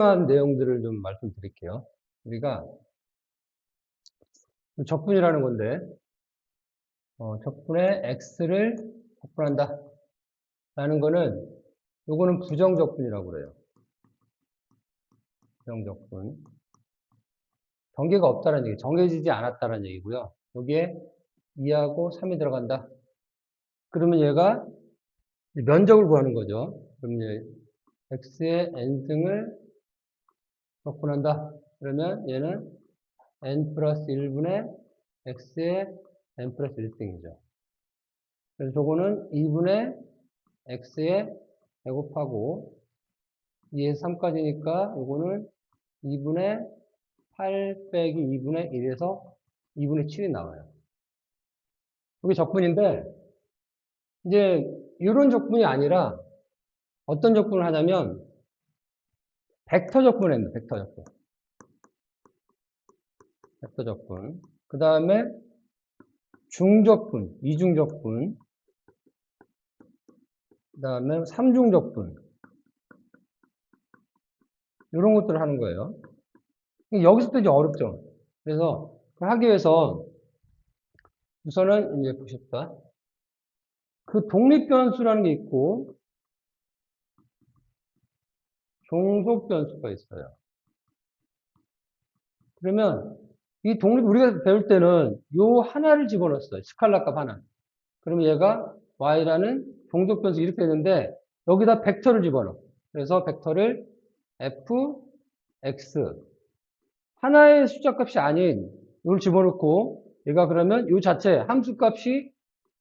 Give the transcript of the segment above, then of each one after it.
한 내용들을 좀 말씀드릴게요. 우리가 적분이라는 건데, 적분에 x를 적분한다 라는 거는, 요거는 부정적분이라고 그래요. 부정적분. 전개가 없다는 얘기, 정해지지 않았다는 얘기고요. 여기에 2하고 3이 들어간다. 그러면 얘가 면적을 구하는 거죠. 그럼 x의 n승을 적분한다. 그러면 얘는 n 플러스 1분의 x의 n 플러스 1승이죠. 그래서 저거는 2분의 x에 제곱하고 2에서 3까지니까 이거는 2분의 8 빼기 2분의 1에서 2분의 7이 나와요. 이게 적분인데, 이제 이런 적분이 아니라 어떤 적분을 하냐면 벡터 적분을 했는데, 벡터 적분. 벡터 적분. 그 다음에 중적분, 이중적분. 그 다음에 삼중적분. 이런 것들을 하는 거예요. 여기서부터 이제 어렵죠. 그래서 그걸 하기 위해서 우선은 이제 보십시다. 그 독립변수라는 게 있고 종속변수가 있어요. 그러면 이 우리가 배울 때는 요 하나를 집어넣었어요. 스칼라 값 하나. 그러면 얘가 y라는 종속변수 이렇게 되는데 여기다 벡터를 집어넣어. 그래서 벡터를 f, x 하나의 숫자 값이 아닌 이걸 집어넣고 얘가 그러면 요 자체 함수 값이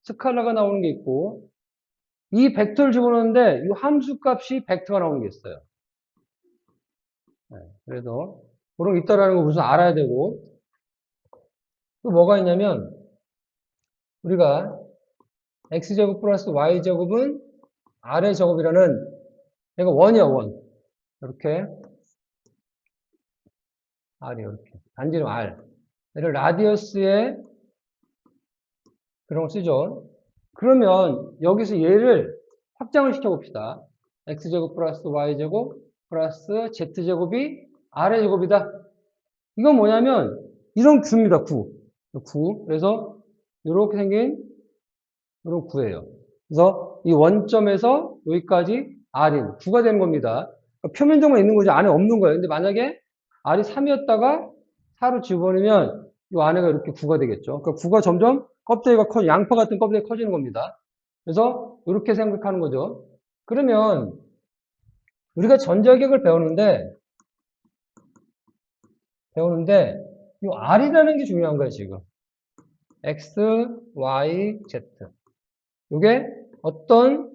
스칼라가 나오는 게 있고 이 벡터를 집어넣는데 이 함수 값이 벡터가 나오는 게 있어요. 그래서 그런 게 있다라는 거 우선 알아야 되고 또 뭐가 있냐면 우리가 x제곱 플러스 y제곱은 r의 제곱이라는 얘가 원이야 원. 이렇게 r이 이렇게 단지름 r 얘를 라디어스의 그런 거 쓰죠. 그러면 여기서 얘를 확장을 시켜봅시다. x제곱 플러스 y제곱 플러스 z제곱이 r의 제곱이다. 이건 뭐냐면 이런 구입니다. 구. 그래서 이렇게 생긴 이런 구예요. 그래서 이 원점에서 여기까지 r인 구가 되는 겁니다. 그러니까 표면적만 있는 거지 안에 없는 거예요. 근데 만약에 r이 3이었다가 4로 집어넣으면 이 안에가 이렇게 구가 되겠죠. 그러니까 구가 점점 껍데기가 양파 같은 껍데기가 커지는 겁니다. 그래서 이렇게 생각하는 거죠. 그러면 우리가 전자격을 배우는데 이 r이라는 게 중요한 거예요, 지금. x, y, z. 이게 어떤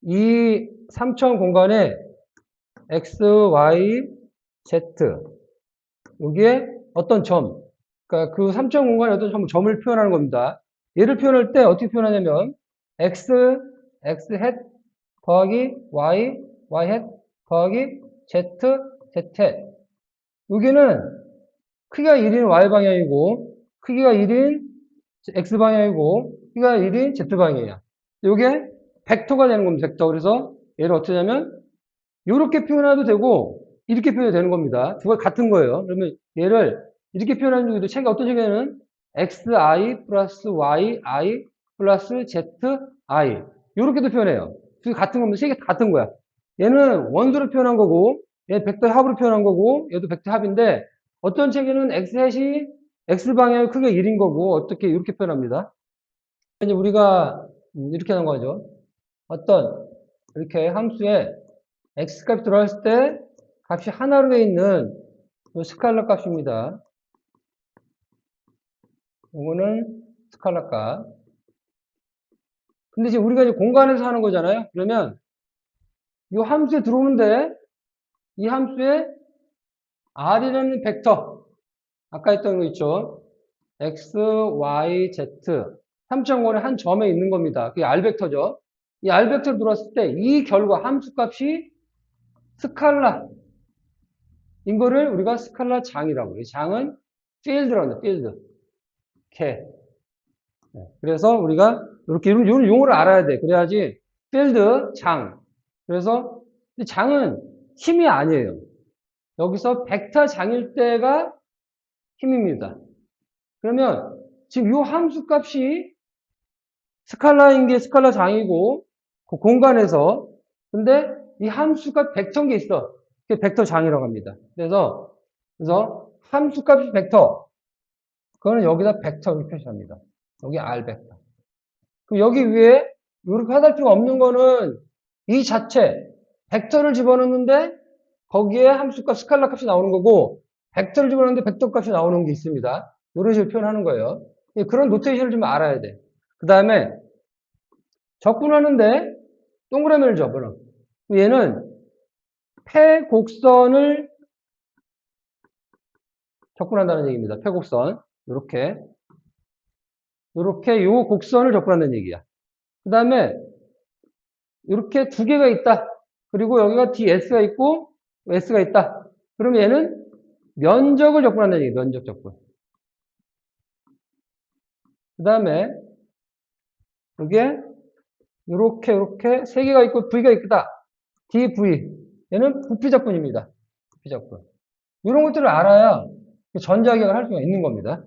이 3차원 공간에 x, y, z 여기에 어떤 점, 그러니까 그 3차원 공간에 어떤 점을 표현하는 겁니다. 얘를 표현할 때 어떻게 표현하냐면 x, x hat 더하기 y, y hat 더하기 z, z hat 여기는 크기가 1인 y방향이고 크기가 1인 x방향이고 크기가 1인 z방향이야. 이게 벡터가 되는 겁니다. 벡터. 그래서 얘를 어떻게 하냐면 이렇게 표현해도 되고 이렇게 표현해도 되는 겁니다. 두 가지 같은 거예요. 그러면 얘를 이렇게 표현하는 중에도 책이 어떤 책에는 xi 플러스 yi 플러스 zi 이렇게도 표현해요. 두 개 같은 겁니다. 세 개 같은 거야. 얘는 원소로 표현한 거고 얘는 벡터 합으로 표현한 거고 얘도 벡터 합인데 어떤 책에는 x햇이 x방향의 크기가 1인 거고 어떻게 이렇게 표현합니다. 이제 우리가 이렇게 하는 거죠. 어떤 이렇게 함수에 x값이 들어갔을 때 값이 하나로 돼 있는 스칼라 값입니다. 이거는 스칼라 값. 근데 지금 우리가 이제 공간에서 하는 거잖아요. 그러면 이 함수에 들어오는데 이 함수에 r이라는 벡터 아까 했던 거 있죠. x, y, z 3차원의 한 점에 있는 겁니다. 그게 r벡터죠. 이 r벡터로 들어왔을 때 이 결과 함수값이 스칼라 이거를 우리가 스칼라 장이라고 해요. 장은 필드라고 해요. 필드. 이렇게. 그래서 우리가 이렇게 이런 용어를 알아야 돼. 그래야지 필드 장. 그래서 장은 힘이 아니에요. 여기서 벡터 장일 때가 힘입니다. 그러면 지금 이 함수 값이 스칼라인 게 스칼라 장이고 그 공간에서 근데 이 함수가 벡터인 게 있어. 그게 벡터 장이라고 합니다. 그래서 함수 값이 벡터. 그거는 여기다 벡터로 표시합니다. 여기 R 벡터. 그럼 여기 위에 이렇게 하달 필요 없는 거는 이 자체 벡터를 집어넣는데 거기에 함수값 스칼라 값이 나오는 거고 벡터를 집어넣는데 벡터 값이 나오는 게 있습니다. 이런 식으로 표현하는 거예요. 그런 노테이션을 좀 알아야 돼. 그 다음에 적분하는데 동그라미를 접어라. 얘는 패곡선을 적분한다는 얘기입니다. 패곡선. 이렇게 요 곡선을 접근한다는 얘기야. 그 다음에 이렇게 두 개가 있다. 그리고 여기가 ds가 있고 s가 있다. 그럼 얘는 면적을 접근한다는 얘기야. 면적 접근. 그 다음에 이게 이렇게 세 개가 있고 v가 있다. dv. 얘는 부피 접근입니다. 부피 접근. 이런 것들을 알아야 전자기억을 할 수가 있는 겁니다.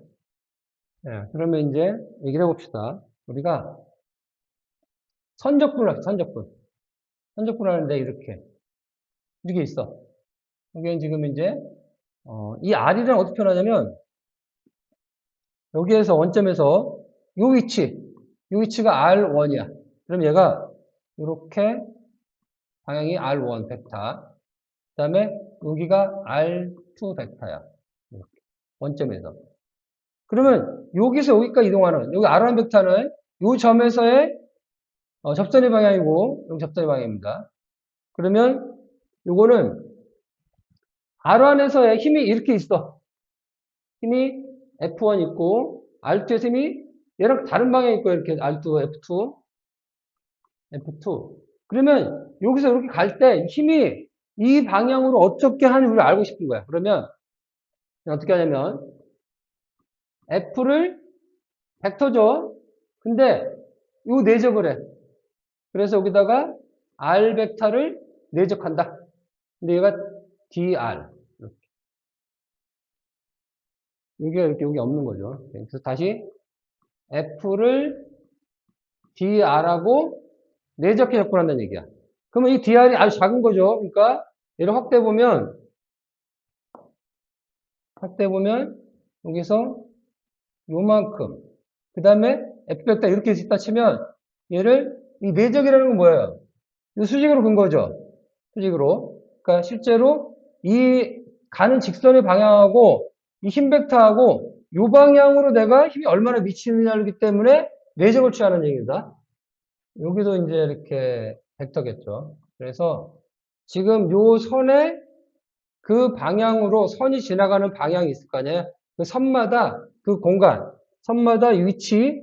예, 그러면 이제 얘기를 해봅시다. 우리가 선적분을 할게요. 선적분 하는데 이렇게 있어. 여기는 지금 이제 이 R이랑 어떻게 표현하냐면 여기에서 원점에서 요 위치가 R1이야. 그럼 얘가 이렇게 방향이 R1 벡터. 그 다음에 여기가 R2 벡터야. 이렇게. 원점에서. 그러면 여기서 여기까지 이동하는 여기 R1 벡터는 요 점에서의 접선의 방향이고 여기 접선의 방향입니다. 그러면 요거는 R1에서의 힘이 이렇게 있어. 힘이 F1 있고 R2에서 힘이 얘랑 다른 방향에 있고 이렇게 R2, F2. 그러면 여기서 이렇게 갈 때 힘이 이 방향으로 어떻게 하는지를 알고 싶은 거야. 그러면 어떻게 하냐면 F를 벡터죠. 근데 요 내적을 해. 그래서 여기다가 R 벡터를 내적한다. 근데 얘가 dr. 이렇게 여기 없는 거죠. 그래서 다시 F를 dr하고 내적해 접근한다는 얘기야. 그러면 이 dr이 아주 작은 거죠. 그러니까 얘를 확대 보면 여기서 요만큼. 그 다음에 F 벡터 이렇게 있다 치면 얘를 이 내적이라는 건 뭐예요? 이 수직으로 근 거죠. 수직으로. 그러니까 실제로 이 가는 직선의 방향하고 이 힘 벡터하고 요 방향으로 내가 힘이 얼마나 미치느냐기 때문에 내적을 취하는 얘기입니다. 여기도 이제 이렇게 벡터겠죠. 그래서 지금 요 선에 그 방향으로 선이 지나가는 방향이 있을 거 아니에요. 그 선마다 그 공간, 선마다 위치,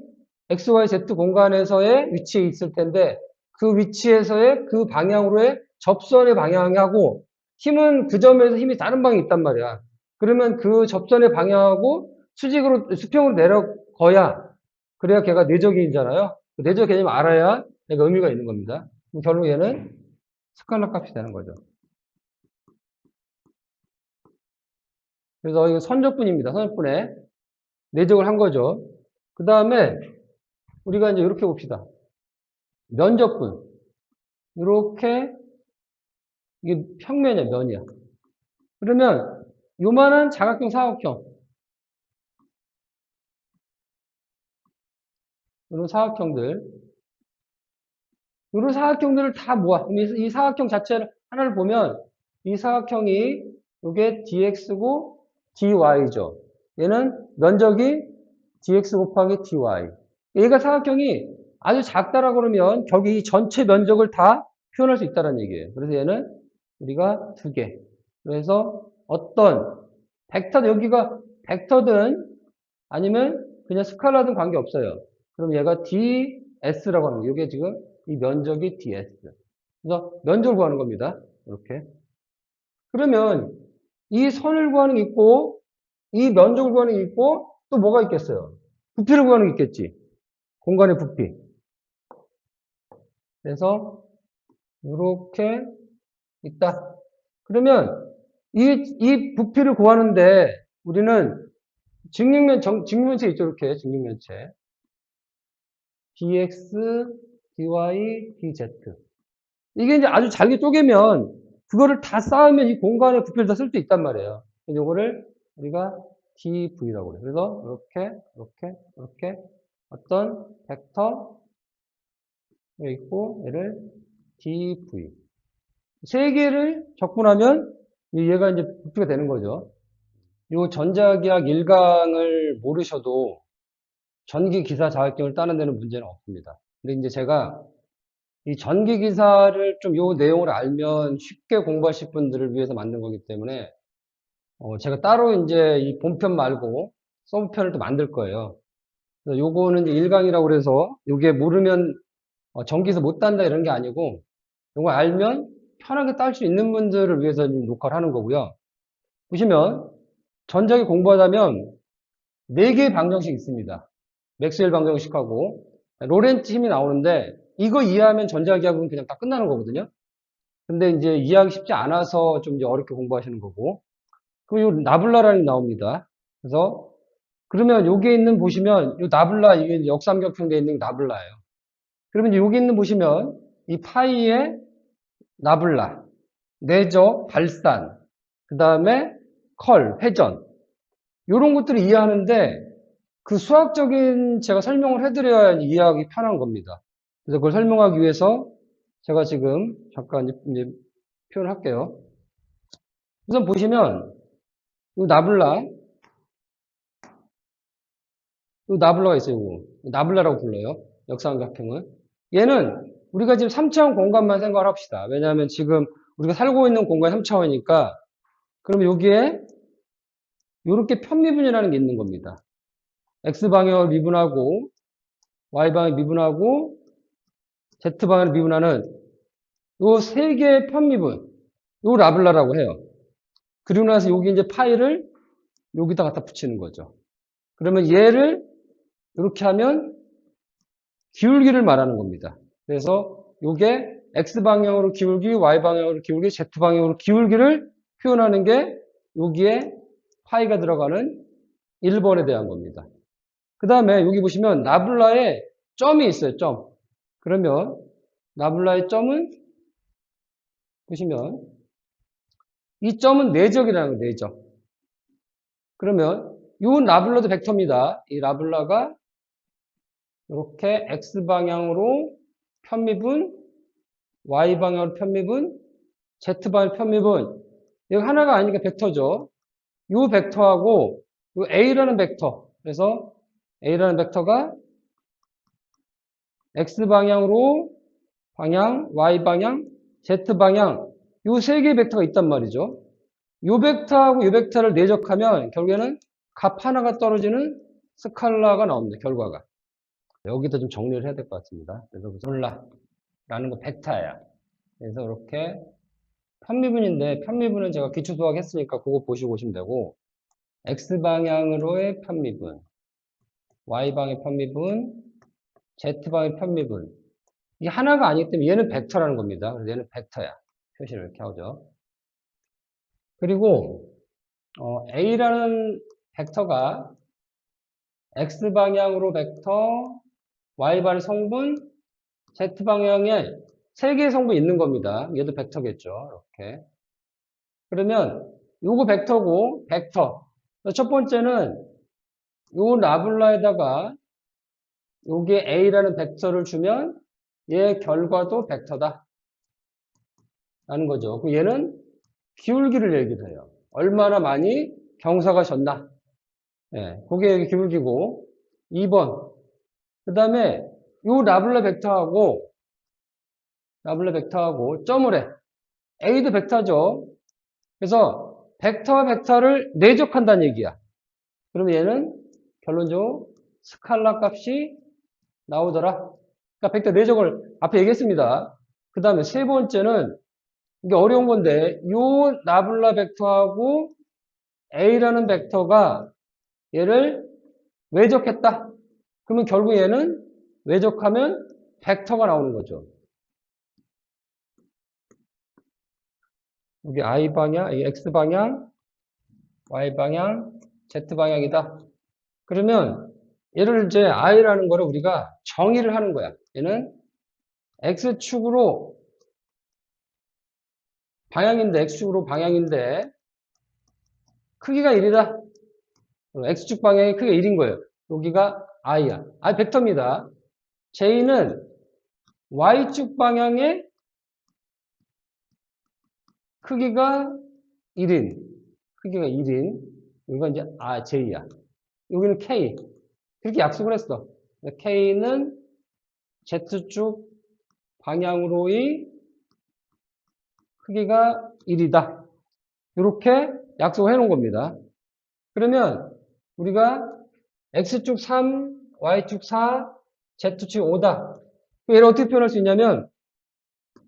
x, y, z 공간에서의 위치에 있을 텐데 그 위치에서의 그 방향으로의 접선의 방향하고 힘은 그 점에서 힘이 다른 방향이 있단 말이야. 그러면 그 접선의 방향하고 수평으로 내려가야 그래야 걔가 내적이잖아요. 내적 개념을 알아야 얘가 의미가 있는 겁니다. 결국 얘는 스칼라 값이 되는 거죠. 그래서 이거 선적분입니다. 선적분에 내적을 한 거죠. 그 다음에 우리가 이제 이렇게 봅시다. 면적분. 이렇게 이게 평면이야, 면이야. 그러면 요만한 사각형, 사각형. 이런 사각형들. 이런 사각형들을 다 모아. 이 사각형 자체를 하나를 보면 이 사각형이 이게 dx고 dy죠. 얘는 면적이 dx 곱하기 dy. 얘가 사각형이 아주 작다라고 그러면 결국 이 전체 면적을 다 표현할 수 있다는 얘기예요. 그래서 얘는 우리가 두 개. 그래서 어떤 여기가 벡터든 아니면 그냥 스칼라든 관계없어요. 그럼 얘가 ds라고 하는 거예요. 이게 지금 이 면적이 ds. 그래서 면적을 구하는 겁니다. 이렇게. 그러면 이 선을 구하는 게 있고 이 면적을 구하는 게 있고 또 뭐가 있겠어요? 부피를 구하는 게 있겠지. 공간의 부피. 그래서 이렇게 있다. 그러면 이 부피를 구하는데 우리는 직육면체 있죠, 이렇게 직육면체. dx, dy, dz. 이게 이제 아주 잘게 쪼개면 그거를 다 쌓으면 이 공간의 부피를 다 쓸 수 있단 말이에요. 이거를 우리가 dv라고 그래요. 그래서 이렇게 어떤 벡터 여기 있고 얘를 dv. 세 개를 적분하면 얘가 이제 부피가 되는 거죠. 요 전자기학 1강을 모르셔도 전기기사 자격증을 따는 데는 문제는 없습니다. 근데 이제 제가 이 전기기사를 좀 요 내용을 알면 쉽게 공부하실 분들을 위해서 만든 거기 때문에 제가 따로 이제 이 본편 말고 서브편을 또 만들 거예요. 그래서 요거는 이제 1강이라고 그래서 요게 모르면 전기기사 못 딴다 이런 게 아니고 요거 알면 편하게 딸 수 있는 분들을 위해서 녹화를 하는 거고요. 보시면 전자기 공부하다면 4개의 방정식 있습니다. 맥스웰 방정식하고 로렌츠 힘이 나오는데 이거 이해하면 전자기하고는 그냥 다 끝나는 거거든요. 근데 이제 이해하기 쉽지 않아서 좀 이제 어렵게 공부하시는 거고. 그리고 요 나블라라는 게 나옵니다. 그래서 그러면 여기에 있는 보시면 요 나블라 이게 역삼각형되어 있는 게 나블라예요. 그러면 여기 있는 보시면 이 파이의 나블라, 내적, 발산, 그 다음에 컬, 회전 이런 것들을 이해하는데 그 수학적인 제가 설명을 해드려야 이해하기 편한 겁니다. 그래서 그걸 설명하기 위해서 제가 지금 잠깐 이제 표현을 할게요. 우선 보시면 이 나블라가 있어요. 이거. 나블라라고 불러요. 역삼각형은. 얘는 우리가 지금 3차원 공간만 생각을 합시다. 왜냐하면 지금 우리가 살고 있는 공간이 3차원이니까 그러면 여기에 이렇게 편미분이라는 게 있는 겁니다. X방향을 미분하고 Y방향을 미분하고 Z방향을 미분하는 요 세 개의 편미분 요 라블라라고 해요. 그리고 나서 여기 이제 파이를 여기다 갖다 붙이는 거죠. 그러면 얘를 이렇게 하면 기울기를 말하는 겁니다. 그래서 요게 X방향으로 기울기, Y방향으로 기울기, Z방향으로 기울기를 표현하는 게 여기에 파이가 들어가는 1번에 대한 겁니다. 그 다음에 여기 보시면 나블라에 점이 있어요. 점. 그러면 나블라의 점은 보시면 이 점은 내적이라는 거예요. 내적. 그러면 이 나블라도 벡터입니다. 이 나블라가 이렇게 X방향으로 편미분, Y방향으로 편미분, Z방향 편미분. 이거 하나가 아니니까 벡터죠. 이 벡터하고 이 A라는 벡터. 그래서 A라는 벡터가 X방향으로 방향, Y방향, Z방향 이 세 개의 벡터가 있단 말이죠. 이 벡터하고 이 벡터를 내적하면 결국에는 값 하나가 떨어지는 스칼라가 나옵니다. 결과가. 여기도 좀 정리를 해야 될 것 같습니다. 그래서 라는 거 벡터야. 그래서 이렇게 편미분인데 편미분은 제가 기초수학 했으니까 그거 보시고 오시면 되고 X방향으로의 편미분, Y방향의 편미분, Z방향의 편미분 이게 하나가 아니기 때문에 얘는 벡터라는 겁니다. 그래서 얘는 벡터야. 표시를 이렇게 하죠. 그리고 A라는 벡터가 X방향으로 벡터, Y방향 성분, Z방향에 세 개의 성분이 있는 겁니다. 얘도 벡터겠죠. 이렇게. 그러면 요거 벡터고 벡터. 첫 번째는 요 나블라에다가 요게 A라는 벡터를 주면 얘 결과도 벡터다. 라는 거죠. 얘는 기울기를 얘기를 해요. 얼마나 많이 경사가 졌나. 예, 그게 기울기고 2번. 그 다음에 요 나블라 벡터하고 점을 해. A도 벡터죠. 그래서 벡터와 벡터를 내적한다는 얘기야. 그러면 얘는 결론적으로 스칼라 값이 나오더라. 그러니까 벡터 내적을 앞에 얘기했습니다. 그 다음에 세 번째는 이게 어려운 건데 요 나블라 벡터하고 A라는 벡터가 얘를 외적했다. 그러면 결국 얘는 외적하면 벡터가 나오는 거죠. 여기 I 방향, X 방향, Y 방향, Z 방향이다. 그러면 얘를 이제 I라는 거를 우리가 정의를 하는 거야. 얘는 X축으로 방향인데, X축으로 방향인데, 크기가 1이다. X축 방향의 크기가 1인 거예요. 여기가 I야. I 벡터입니다. J는 Y축 방향의 크기가 1인. 크기가 1인. 여기가 이제 J야. 여기는 K. 그렇게 약속을 했어. K는 Z축 방향으로의 크기가 1이다. 이렇게 약속을 해놓은 겁니다. 그러면 우리가 X축 3, Y축 4, Z축 5다. 얘를 어떻게 표현할 수 있냐면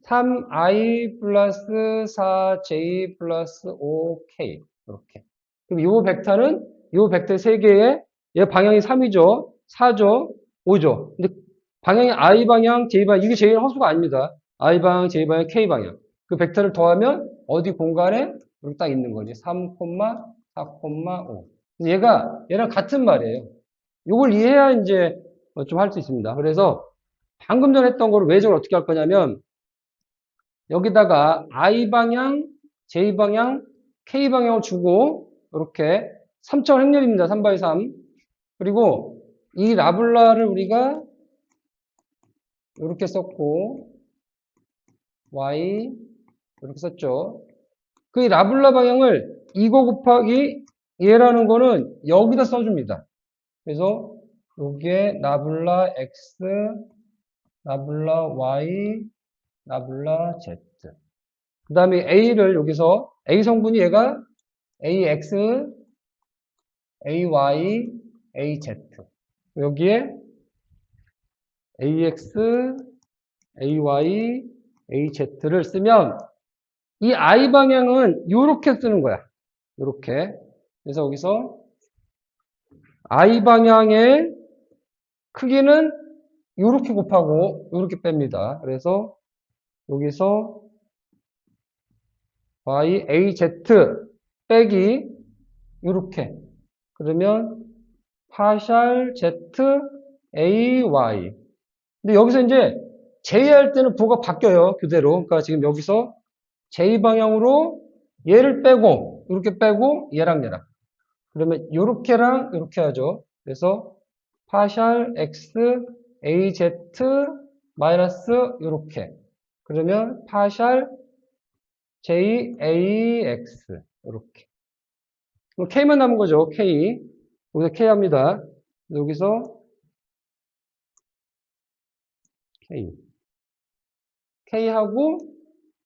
3i 플러스 4j 플러스 5k 이렇게. 그럼 이 벡터는 이 벡터 3개의 얘 방향이 3이죠. 4죠. 5죠. 근데 방향이 i 방향, j 방향 이게 j는 허수가 아닙니다. i 방향, j 방향, k 방향. 그 벡터를 더하면 어디 공간에 여기 딱 있는 거지. 3, 4,5. 얘가 얘랑 같은 말이에요. 이걸 이해해야 이제 좀 할 수 있습니다. 그래서 방금 전에 했던 거를 외적을 어떻게 할 거냐면 여기다가 I 방향, J 방향, K 방향을 주고 이렇게 3차원 행렬입니다. 3x3. 그리고 이 라블라를 우리가 이렇게 썼고 Y 이렇게 썼죠. 그 라블라 방향을 이거 곱하기 얘라는 거는 여기다 써줍니다. 그래서 여기에 라블라 X, 라블라 Y, 라블라 Z. 그 다음에 A를 여기서, A 성분이 얘가 AX, AY, AZ. 여기에 AX, AY, AZ를 쓰면 이 I 방향은 이렇게 쓰는 거야. 이렇게. 그래서 여기서 I 방향의 크기는 이렇게 곱하고 이렇게 뺍니다. 그래서 여기서 y, az 빼기 이렇게. 그러면 파샬 z ay. 근데 여기서 이제 j 할 때는 부호가 바뀌어요. 그대로. 그러니까 지금 여기서 j 방향으로 얘를 빼고 이렇게 빼고 얘랑 얘랑. 그러면 이렇게랑 이렇게 하죠. 그래서 파샬 x az 마이너스 이렇게. 그러면 파샬 JAX 이렇게. K만 남은 거죠. K. 여기서 K 합니다. 여기서 K. K하고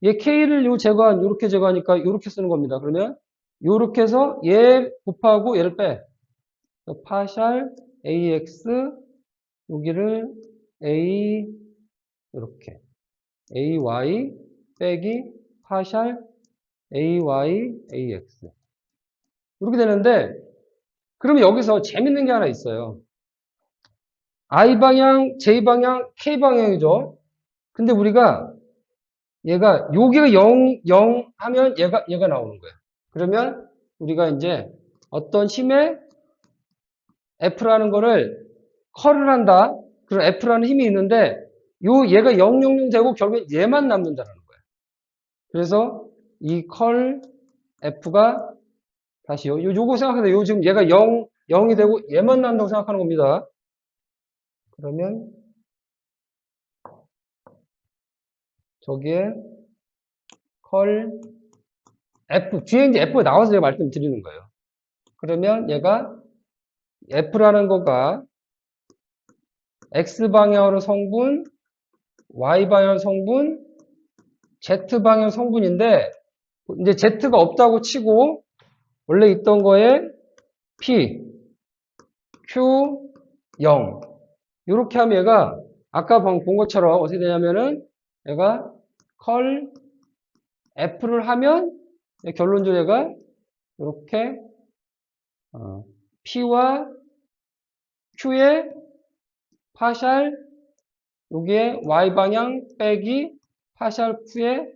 얘 K를 요 제거한 요렇게 제거하니까 요렇게 쓰는 겁니다. 그러면 요렇게 해서 얘 곱하고 얘를 빼. 파샬 AX 여기를 A 이렇게 AY 빼기 파샬 AY AX 이렇게 되는데 그러면 여기서 재밌는 게 하나 있어요. I 방향, J 방향, K 방향이죠. 근데 우리가 얘가 여기가 0 하면 얘가 나오는 거예요. 그러면 우리가 이제 어떤 힘에 F라는 거를 컬을 한다. 그런 F라는 힘이 있는데 얘가 0 되고 결국엔 얘만 남는다는 거예요. 그래서 이 컬 F가 다시 요거 생각하세요. 요 지금 얘가 0이 되고 얘만 남는다고 생각하는 겁니다. 그러면 저기에 컬 F 뒤에 이제 F가 나와서 제가 말씀드리는 거예요. 그러면 얘가 F라는 거가 X 방향으로 성분, Y 방향 성분, Z 방향 성분인데 이제 Z가 없다고 치고 원래 있던 거에 P, Q, 0 이렇게 하면 얘가 아까 본 것처럼 어떻게 되냐면은 얘가 컬 F를 하면 결론적으로 얘가 이렇게 P와 Q의 파샬 여기에 Y 방향 빼기 파샬 Q의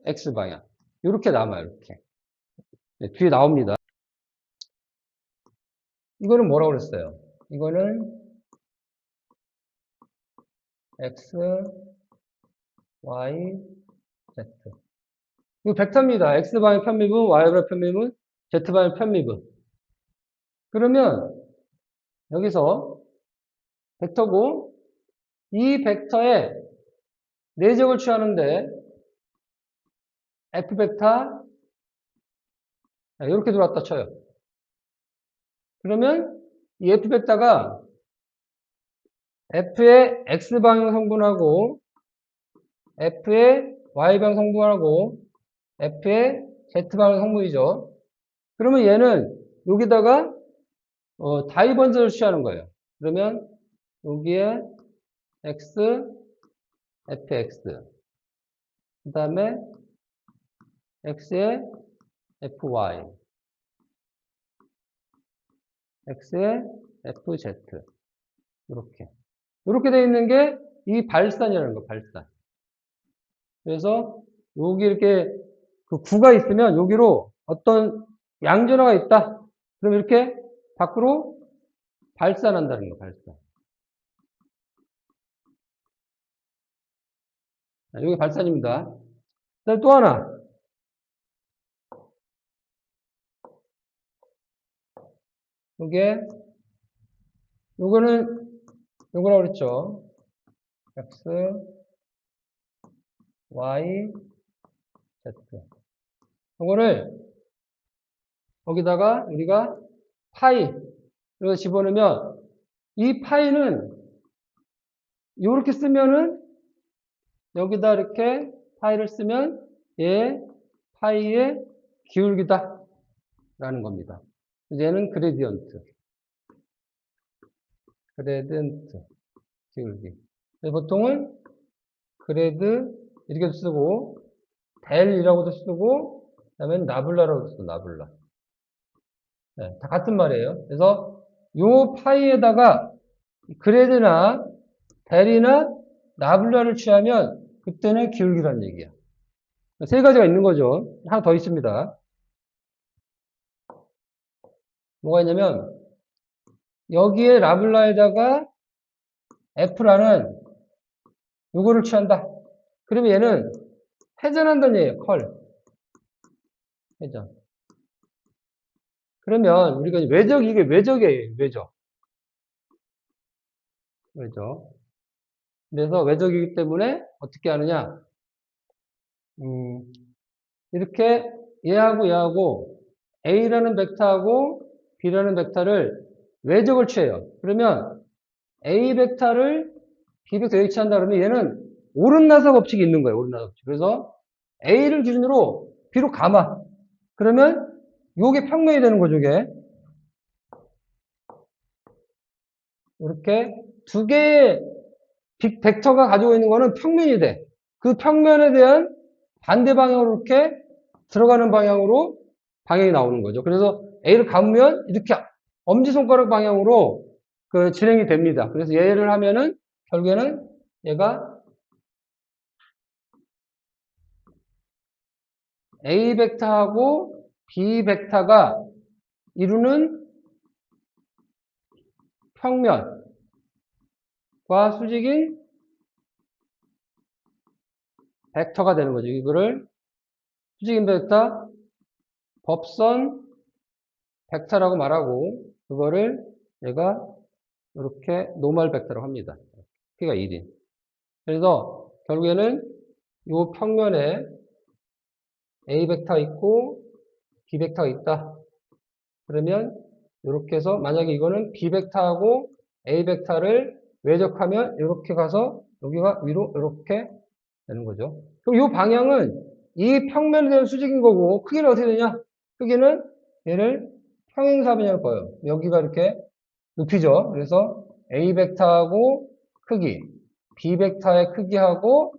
X방향. 이렇게 남아요, 이렇게. 네, 뒤에 나옵니다. 이거는 뭐라고 그랬어요? 이거는 X, Y, Z. 이거 벡터입니다. X방향 편미분, Y방향 편미분, Z방향 편미분. 그러면 여기서 벡터고 이 벡터의 내적을 취하는데 F 벡터 이렇게 들어왔다 쳐요. 그러면 이 F 벡터가 F의 X방향 성분하고 F의 Y방향 성분하고 F의 Z방향 성분이죠. 그러면 얘는 여기다가 다이번즈를 취하는 거예요. 그러면 여기에 X, FX 그 다음에 X에 FY X에 FZ 이렇게 되어 있는 게 이 발산이라는 거, 발산. 그래서 여기 이렇게 그 구가 있으면 여기로 어떤 양전화가 있다. 그럼 이렇게 밖으로 발산한다는 거, 발산. 여기 발산입니다. 그다음 또 하나. 요거는 요거라고 그랬죠. X, Y, Z. 요거를 거기다가 우리가 파이를 집어넣으면 이 파이는 이렇게 쓰면은 여기다 이렇게 파이를 쓰면 얘 파이의 기울기다 라는 겁니다. 얘는 그레디언트 기울기. 보통은 그레드 이렇게도 쓰고 델이라고도 쓰고 그다음에 나블라라고도 쓰고 나블라. 네, 다 같은 말이에요. 그래서 요 파이에다가 그레드나 델이나 나블라를 취하면 그때는 기울기라는 얘기야. 세 가지가 있는 거죠. 하나 더 있습니다. 뭐가 있냐면 여기에 나블라에다가 F라는 요거를 취한다. 그러면 얘는 회전한다는 얘기예요. 회전. 그러면 우리가 이게 외적이에요. 외적. 그래서 외적이기 때문에 어떻게 하느냐? 이렇게 얘하고 A라는 벡터하고 B라는 벡터를 외적을 취해요. 그러면 A 벡터를 B 벡터에 취한다 그러면 얘는 오른나사 법칙이 있는 거예요. 오른나사 법칙. 그래서 A를 기준으로 B로 감아. 그러면 요게 평면이 되는 거죠, 이게. 이렇게 두 개의 벡터가 가지고 있는 거는 평면이 돼. 그 평면에 대한 반대 방향으로 이렇게 들어가는 방향으로 방향이 나오는 거죠. 그래서 A를 감으면 이렇게 엄지손가락 방향으로 그 진행이 됩니다. 그래서 얘를 하면은 결국에는 얘가 A 벡터하고 B 벡터가 이루는 평면과 수직인 벡터가 되는 거죠. 이거를 수직인 벡터, 법선 벡터라고 말하고 그거를 얘가 이렇게 노멀 벡터라고 합니다. P가 1인. 그래서 결국에는 이 평면에 A 벡터가 있고 B 벡터가 있다. 그러면 이렇게 해서 만약에 이거는 B 벡터하고 A 벡터를 외적하면 이렇게 가서 여기가 위로 이렇게 되는 거죠. 그럼 이 방향은 이 평면에 대한 수직인 거고 크기는 어떻게 되냐? 크기는 얘를 평행사변형을 봐요. 여기가 이렇게 높이죠. 그래서 A 벡터하고 크기, B 벡터의 크기하고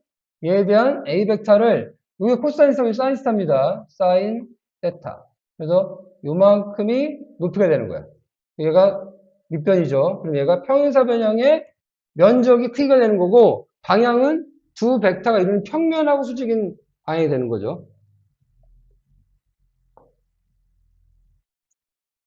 얘에 대한 A 벡터를 이게 코사인 사인스타입니다. 사인 세타. 그래서 요만큼이 높이가 되는 거야. 얘가 밑변이죠. 그럼 얘가 평행사변형의 면적이 크기가 되는 거고 방향은 두 벡터가 이루는 평면하고 수직인 방향이 되는 거죠.